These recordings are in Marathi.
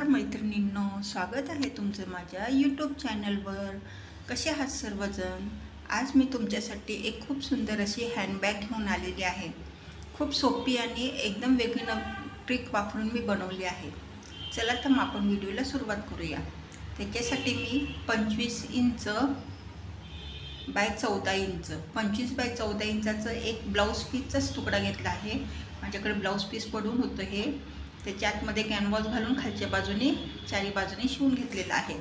नमस्कार मैत्रिणींनो, स्वागत आहे तुमचं माझ्या यूट्यूब चॅनलवर. कसे आहात सर्वजण? आज मी तुमच्यासाठी एक खूप सुंदर अशी हँडबॅग घेऊन आलेली आहे. खूप सोपी आणि एकदम वेगळी ट्रिक वापरून मी बनवली आहे. चला तर मग आपण व्हिडिओला सुरुवात करूया. त्याच्यासाठी मी 25 इंच बाय 14 इंच 25 बाय 14 इंचाचं एक ब्लाऊज पीसचाच तुकडा घेतला आहे. माझ्याकडे ब्लाऊज पीस पडून होतं हे. त्याच्या आतमध्ये कॅनव्हास घालून खालच्या बाजूने चारी बाजूने शिवून घेतलेलं आहे.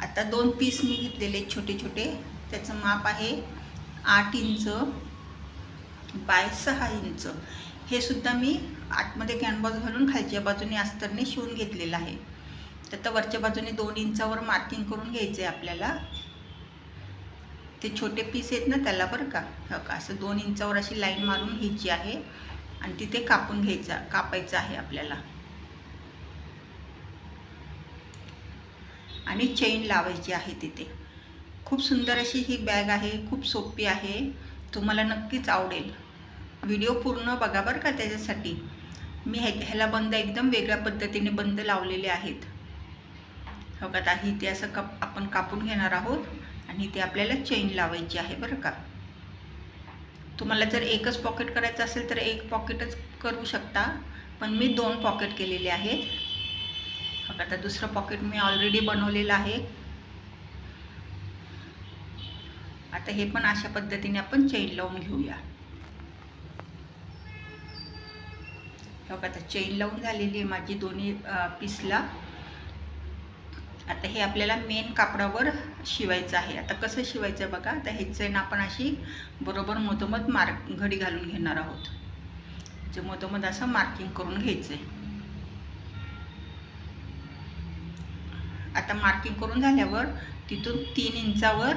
आता 2 पीस मी घेतलेले छोटे छोटे. त्याचं माप आहे 8 इंच बाय 6 इंच. हे सुद्धा मी आतमध्ये कॅनव्हास घालून खालच्या बाजूने अस्तरने शिवून घेतलेलं आहे. तर वरच्या बाजूने 2 इंचावर मार्किंग करून घ्यायचं आहे आपल्याला. ते छोटे पीस आहेत ना त्याला बरं का, असं 2 इंचावर अशी लाईन मारून घ्यायची आहे आणि तिथे कापायचं आहे आपल्याला. आणि चेन लावायची आहे तिथे. खूप सुंदर अशी ही बॅग आहे, खूप सोपी आहे, तुम्हाला नक्कीच आवडेल. व्हिडिओ पूर्ण बघा बरं का. त्याच्यासाठी मी ह्याला बंद एकदम वेगळ्या पद्धतीने बंद लावलेले आहेत. हो का, आता इथे असं आपण कापून घेणार आहोत आणि ते आपल्याला चेन लावायची आहे बरं का. तुम्हाला जर एकच पॉकेट करायचं असेल तर एक पॉकेटच करू शकता, पण मी 2 पॉकेट केलेले आहेत. आता दुसरं पॉकेट मी ऑलरेडी बनवलेलं आहे. आता हे पण अशा पद्धतीने आपण चेन लावून घेऊया. आता चेन लावून झालेली आहे माझी दोन्ही पीसला. आता हे आपल्याला मेन कापडावर शिवायचं आहे. आता कसं शिवायचं बघा. आता हे चेन आपण अशी बरोबर मधोमध घडी घालून घेणार आहोत. जे मधोमध असं मार्किंग करून घ्यायचं आहे. आता मार्किंग करून झाल्यावर तिथून 3 इंचावर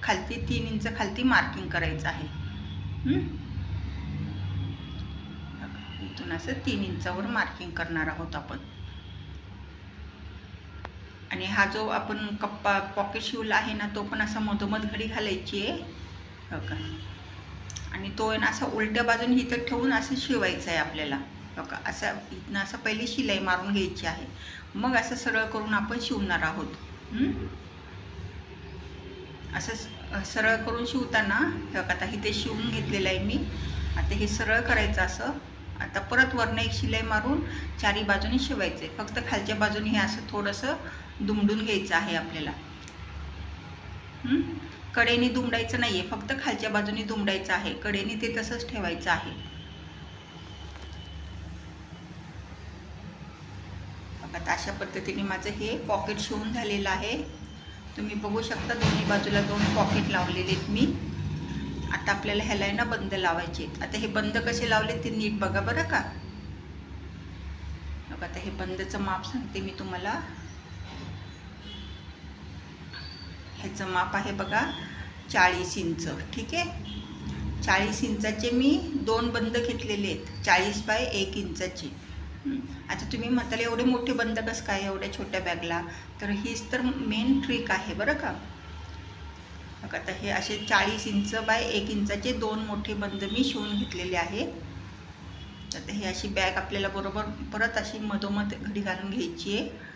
खालती 3 इंच खालती मार्किंग करायचं आहे. इथून असं 3 इंचावर मार्किंग करणार आहोत आपण. आणि हा जो आपण पॉकेट शिवला आहे ना, तो पण असा मधोमध घडी घालायची आहे. हो का. आणि तो आहे ना असा उलट्या बाजूने इथं ठेवून असं शिवायचं आहे आपल्याला. हो का. असं इथनं असं पहिली शिलाई मारून घ्यायची आहे, मग असं सरळ करून आपण शिवणार आहोत. असं सरळ करून शिवताना आता इथे शिवून घेतलेलं आहे मी. आता हे सरळ करायचं असं. आता परत वरनं एक शिलाई मारून चारी बाजूने शिवायचे. फक्त खालच्या बाजूने हे असं थोडंसं दुमडून घ्यायचं आहे आपल्याला. कडेने दुमडायचं नाहीये, फक्त खालच्या बाजूने दुमडायचं आहे. कडेने ते तसंच ठेवायचं आहे. आता अशा पद्धतीने माझं हे पॉकेट शिवून झालेलं आहे. तुम्ही बघू शकता दोन्ही बाजूला 2 पॉकेट लावलेले आहेत मी. आता आपल्याला ह्याला ना बंद लावायचे. आता हे बंद कसे लावले ते नीट बघा बरं का. आता हे बंदचं माप सांगते मी तुम्हाला. ह्याचं माप आहे बघा 40 इंच. ठीक आहे. 40 इंचाचे मी 2 बंद घेतलेले आहेत, 40 बाय 1 इंचाचे. आता तुम्ही म्हणाल एवढे मोठे बंद कसं काय एवढ्या छोट्या बॅगला, तर हीच तर मेन ट्रिक आहे बरं का. आता हे असे 40 इंच बाय 1 इंचाचे 2 मोठे बंद मी शिवून घेतलेले आहेत. आता ही अशी बॅग आपल्याला बरोबर परत अशी मधोमध घडी घालून घ्यायची आहे.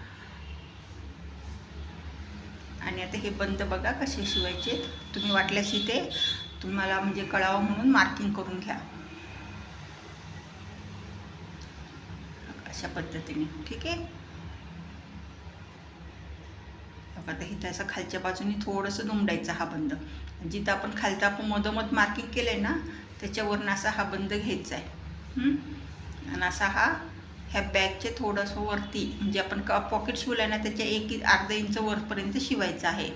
आणि आता हे बंद बघा कसे शिवायचे. तुम्ही वाटल्यास इथे तुम्हाला म्हणजे कळावं म्हणून मार्किंग करून घ्या अशा पद्धतीने. ठीक आहे. आता इथं असं खालच्या बाजूने थोडंसं दुमडायचं हा बंद. जिथं आपण खालतं आपण मधोमध मार्किंग केलंय ना, त्याच्यावरून असा हा बंद घ्यायचा आहे. आणि असा हा ह्या बॅगचे थोडंसं वरती म्हणजे आपण पॉकेट शिवलं ना त्याच्या अर्धा इंच वरपर्यंत शिवायचं आहे.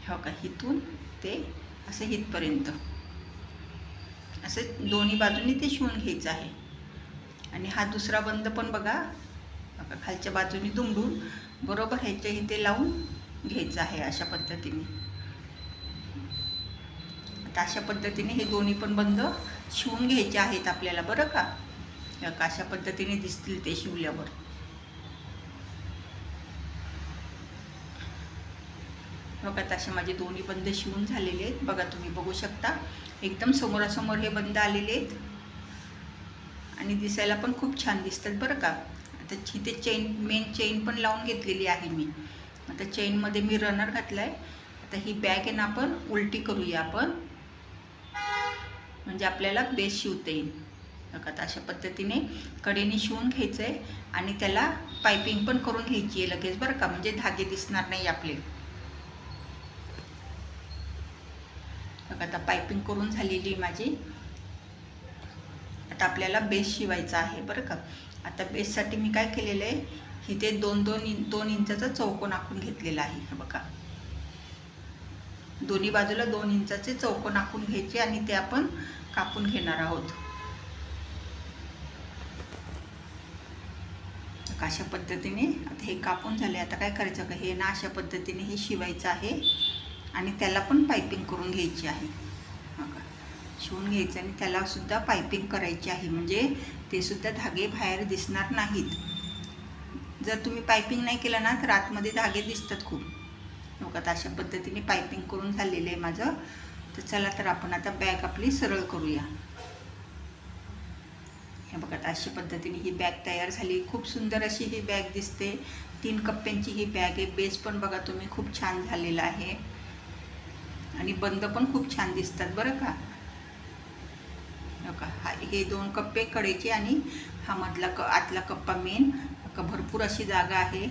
हो का. इथून ते असं इथपर्यंत असं दोन्ही बाजूनी ते शिवून घ्यायचं आहे. आणि हा दुसरा बंद पण बघा खालच्या बाजूने दुमडून बरोबर ह्याच्या इथे लावून घ्यायचं आहे अशा पद्धतीने. आता अशा पद्धतीने हे दोन्ही पण बंद शिवून घ्यायचे आहेत आपल्याला बरं का. अशा पद्धतीने दिसतील ते शिवल्यावर. बघा असे माझे दोन्ही बंद शिवून झालेले आहेत. बघा तुम्ही बघू शकता एकदम समोरासमोर हे बंद आलेले आहेत आणि दिसायला पण खूप छान दिसतात बरं का. आता इथे चेन, मेन चेन पण लावून घेतलेली आहे मी. आता चेनमध्ये मी रनर घातला आहे. आता ही बॅग आहे ना आपण उलटी करूया आपण, म्हणजे आपल्याला बेस शिवता येईल. बघा आता अशा पद्धतीने कडेने शिवून घ्यायचं आहे आणि त्याला पायपिंग पण करून घ्यायची आहे लगेच बरं का, म्हणजे धागे दिसणार नाही आपले. बघा आता पायपिंग करून झालेली माझी. आता आपल्याला बेस शिवायचा आहे बरं का. आता बेससाठी मी काय केलेलं आहे, इथे 2 इंचाचा चौकोन आखून घेतलेला आहे. हे बघा, दोन्ही बाजूला 2 इंचाचे चौकोन आखून घ्यायचे आणि ते आपण कापून घेणार आहोत. अशा पद्धतीने आता हे कापून झाले. आता काय करायचं का, हे ना अशा पद्धतीने हे शिवायचं आहे आणि त्याला पण पायपिंग करून घ्यायची आहे. बघा, शिवून घ्यायचं आणि त्याला सुद्धा पायपिंग करायची आहे, म्हणजे ते सुद्धा धागे बाहेर दिसणार नाहीत. जर तुम्ही पायपिंग नाही केलं ना तर आतमध्ये धागे दिसतात खूप. बघा अशा पद्धतीने पायपिंग करून झालेलं आहे माझं. तर चला तर आपण आता बॅग आपली सरळ करूया. हे बघा अशा पद्धतीने ही बॅग तयार झाली. खूप सुंदर अशी ही बॅग दिसते. 3 कप्प्यांची ही बॅग आहे. बेस पण बघा तुम्ही खूप छान झालेला आहे आणि बंद पण खूप छान दिसतात बरं का. बघा हे 2 कप्पे कडेचे आणि हा मधला आतला कप्पा मेन. भरपूर अशी जागा आहे.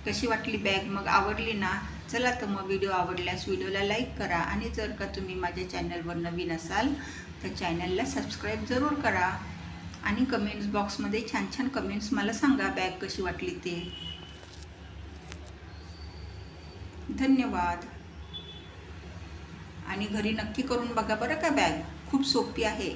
कशी वाटली बॅग मग, आवडली ना? चला तर मग व्हिडिओ आवडल्यास व्हिडिओला लाईक करा आणि जर का तुम्ही माझ्या चॅनलवर नवीन असाल तर चॅनलला सबस्क्राईब जरूर करा आणि कमेंट्स बॉक्समध्ये छान छान कमेंट्स मला सांगा बॅग कशी वाटली ते. धन्यवाद. आणि घरी नक्की करून बघा बरं का. बॅग खूप सोपी आहे.